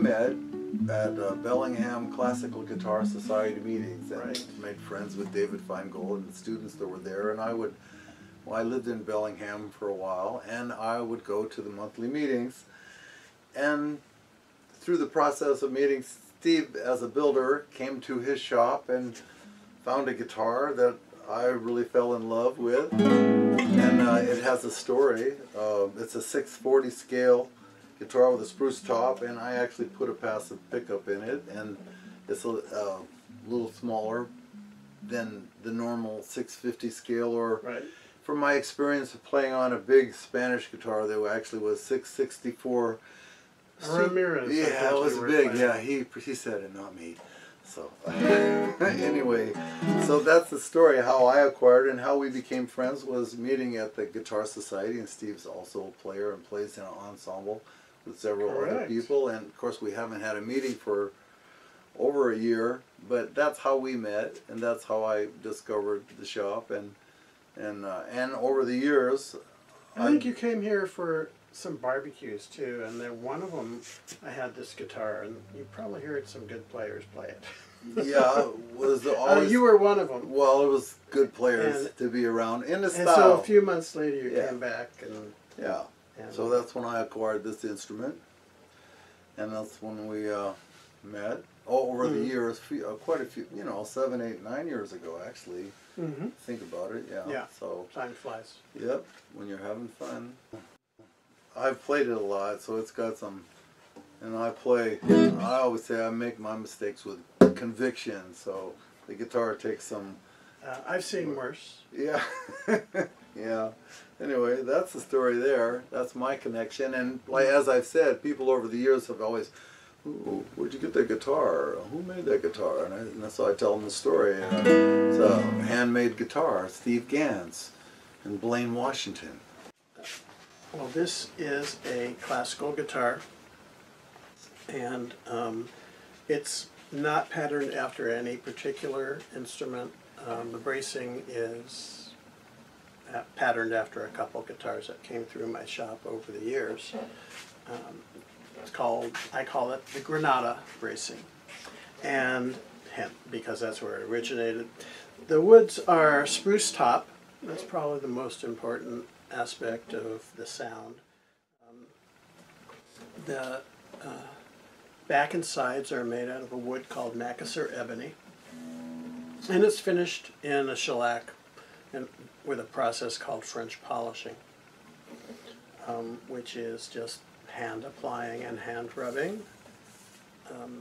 met at Bellingham Classical Guitar Society meetings, and Right. made friends with David Feingold and the students that were there. And I lived in Bellingham for a while, and I would go to the monthly meetings. And through the process of meeting, Steve, as a builder, came to his shop and found a guitar that I really fell in love with. And it has a story. It's a 640 scale guitar with a spruce top, and I actually put a passive pickup in it, and it's a little smaller than the normal 650 scale, or Right. from my experience of playing on a big Spanish guitar that actually was 664. Ramirez. Yeah, it was big. Yeah, he said it, not me. So anyway, so that's the story. How I acquired and how we became friends was meeting at the Guitar Society, and Steve's also a player and plays in an ensemble with several other Correct. people. And of course, we haven't had a meeting for over a year, but that's how we met, and that's how I discovered the shop. And over the years, I think you came here for some barbecues too, and then one of them I had this guitar, and you probably heard some good players play it. yeah, was always. You were one of them. Well, it was good players to be around in the style. And so a few months later, you came back, and yeah. So that's when I acquired this instrument, and that's when we met. Oh, over the years, quite a few, 7, 8, 9 years ago, actually. Think about it, yeah. Yeah. So time flies. yep, when you're having fun. I've played it a lot, so it's got some. And I always say I make my mistakes with conviction, so the guitar takes some. I've seen worse. Yeah. Yeah. Anyway, that's the story there. That's my connection. And as I've said, people over the years have always, "Ooh, where'd you get that guitar? Who made that guitar?" And that's how I tell them the story. It's a handmade guitar, Steve Ganz in Blaine, Washington. Well, this is a classical guitar, and it's not patterned after any particular instrument. The bracing is patterned after a couple guitars that came through my shop over the years. I call it the Granada bracing, and because that's where it originated. The woods are spruce top. That's probably the most important aspect of the sound. The back and sides are made out of a wood called Macassar ebony, and it's finished in a shellac with a process called French polishing, which is just hand applying and hand rubbing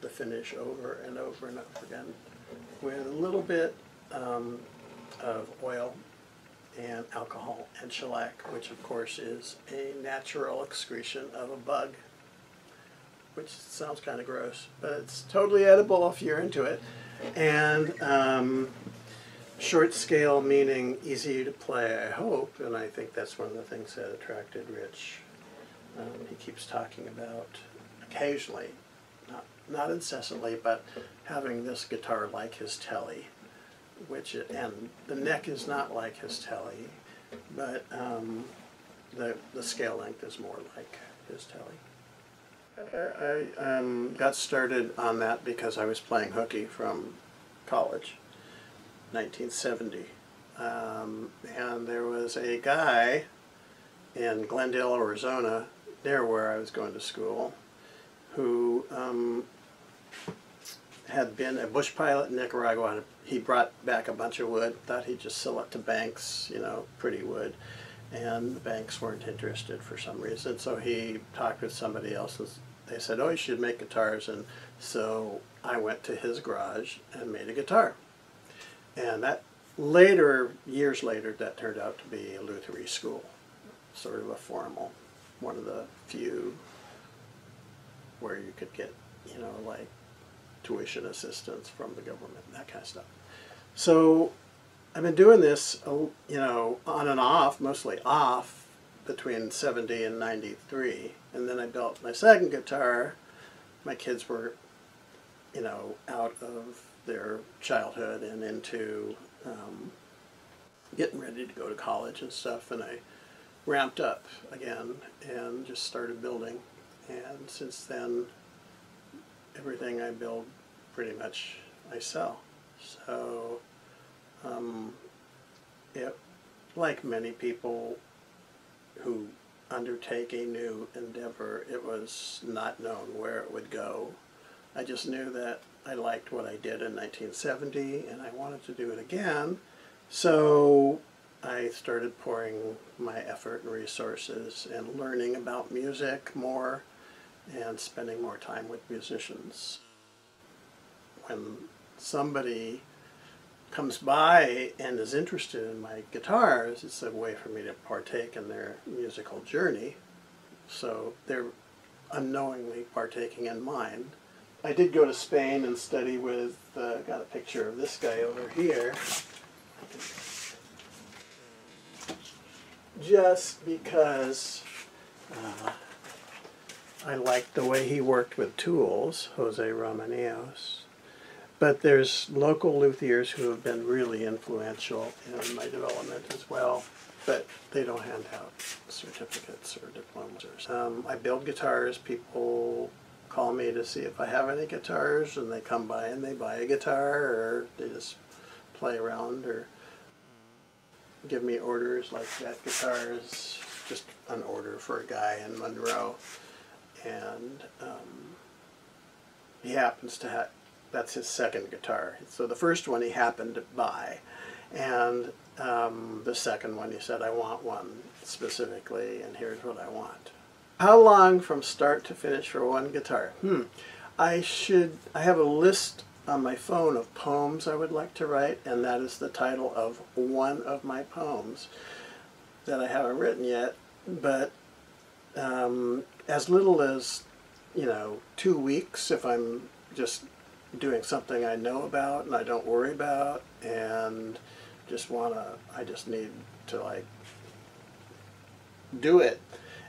the finish over and over and over again with a little bit of oil and alcohol and shellac, which of course is a natural excretion of a bug, which sounds kind of gross, but it's totally edible if you're into it. And short scale meaning easy to play, I hope, and I think that's one of the things that attracted Rich. He keeps talking about occasionally, not incessantly, but having this guitar like his Telly, and the neck is not like his Telly, but the scale length is more like his Telly. I got started on that because I was playing hooky from college, 1970, and there was a guy in Glendale, Arizona, near where I was going to school, who had been a bush pilot in Nicaragua. He brought back a bunch of wood, thought he'd just sell it to banks, pretty wood, and the banks weren't interested for some reason, so he talked with somebody else, and they said, "Oh, you should make guitars," and so I went to his garage and made a guitar. And that years later, that turned out to be a Lutherie school, sort of a formal, one of the few where you could get, like tuition assistance from the government, that kind of stuff. So I've been doing this, on and off, mostly off, between 70 and 93. And then I built my second guitar. My kids were, out of their childhood and into getting ready to go to college and stuff. And I ramped up again and just started building. And since then, everything I build pretty much I sell. So like many people who undertake a new endeavor, it was not known where it would go. I just knew that I liked what I did in 1970 and I wanted to do it again. So I started pouring my effort and resources and learning about music more and spending more time with musicians. When somebody comes by and is interested in my guitars, it's a way for me to partake in their musical journey. So they're unknowingly partaking in mine. I did go to Spain and study with, got a picture of this guy over here. Just because I liked the way he worked with tools, Jose Romaneos. But there's local luthiers who have been really influential in my development as well, but they don't hand out certificates or diplomas. I build guitars. People call me to see if I have any guitars, and they come by and they buy a guitar, or they just play around or give me orders. Like that guitar is just an order for a guy in Monroe, and he happens to have, that's his second guitar. So the first one he happened to buy, and the second one he said, I want one specifically, and here's what I want. How long from start to finish for one guitar? I have a list on my phone of poems I would like to write, and that is the title of one of my poems that I haven't written yet, but as little as, 2 weeks if I'm just doing something I know about and I don't worry about and I just need to like do it.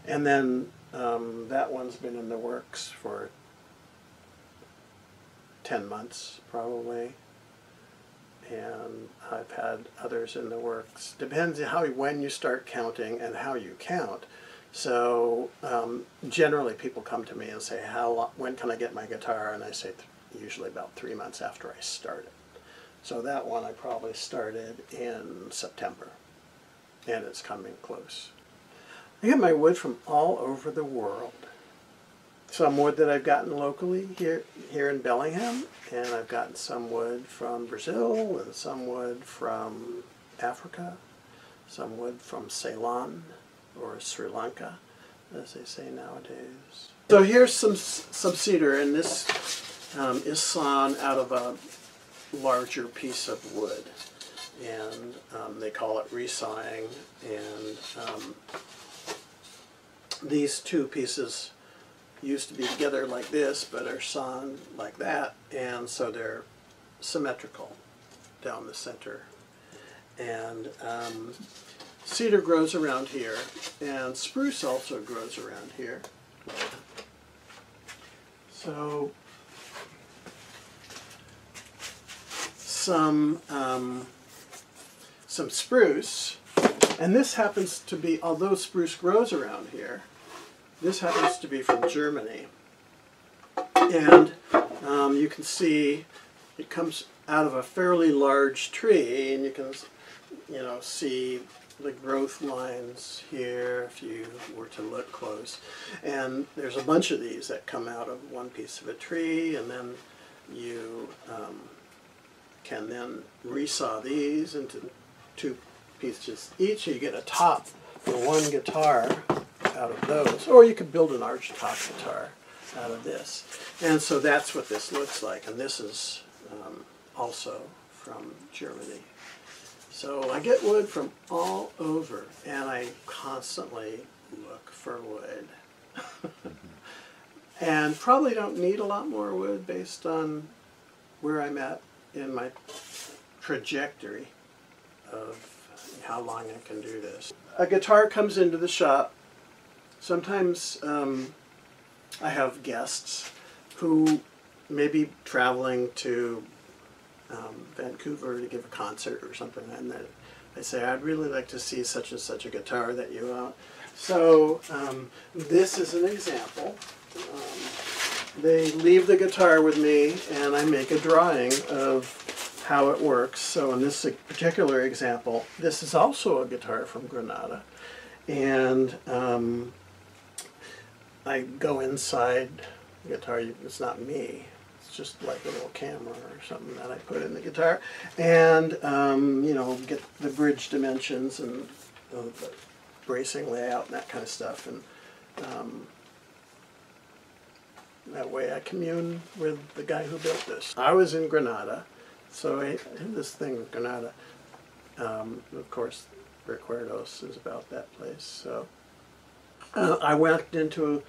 And then that one's been in the works for 10 months probably, and I've had others in the works. Depends on when you start counting and how you count. So generally people come to me and say, when can I get my guitar? And I say usually about 3 months after I start it. So that one I probably started in September, and it's coming close. I get my wood from all over the world. Some wood that I've gotten locally here in Bellingham, and I've gotten some wood from Brazil, and some wood from Africa, some wood from Ceylon, or Sri Lanka, as they say nowadays. So here's some cedar, and this is sawn out of a larger piece of wood, and they call it resawing, and these two pieces used to be together like this, but are sawn like that, and so they're symmetrical down the center. And cedar grows around here, and spruce also grows around here. So some spruce, and this happens to be, although spruce grows around here, this happens to be from Germany. And you can see it comes out of a fairly large tree, and you can see the growth lines here if you were to look close. And there's a bunch of these that come out of one piece of a tree, and then you can then resaw these into 2 pieces each. You get a top for one guitar out of those, or you could build an arch top guitar out of this. And so that's what this looks like, and this is also from Germany. So I get wood from all over, and I constantly look for wood. And probably don't need a lot more wood based on where I'm at in my trajectory of how long I can do this. A guitar comes into the shop. Sometimes I have guests who may be traveling to Vancouver to give a concert or something, and they say, I'd really like to see such and such a guitar that you own. So this is an example. they leave the guitar with me, and I make a drawing of how it works. So in this particular example, this is also a guitar from Granada, and I go inside the guitar. It's not me. It's just like a little camera or something that I put in the guitar, and you know, get the bridge dimensions and the bracing layout and that kind of stuff, and that way I commune with the guy who built this. I was in Granada, so I had this thing with Granada. Of course, Recuerdos is about that place. So I went into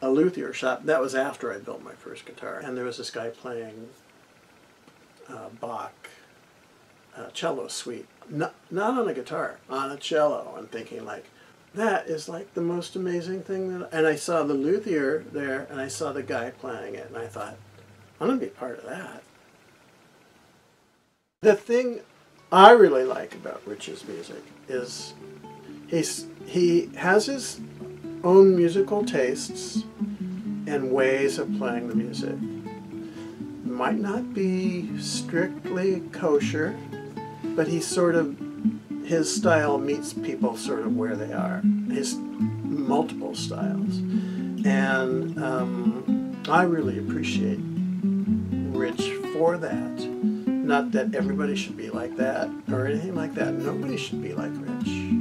a luthier shop. That was after I built my first guitar, and there was this guy playing Bach cello suite, not on a guitar, on a cello. I'm thinking, like, that is like the most amazing thing that. And I saw the luthier there, and I saw the guy playing it, and I thought, I'm gonna be part of that. The thing I really like about Rich's music is he has his own musical tastes and ways of playing the music. Might not be strictly kosher, but he sort of, his style meets people sort of where they are. His multiple styles. And I really appreciate Rich for that. Not that everybody should be like that or anything like that. Nobody should be like Rich.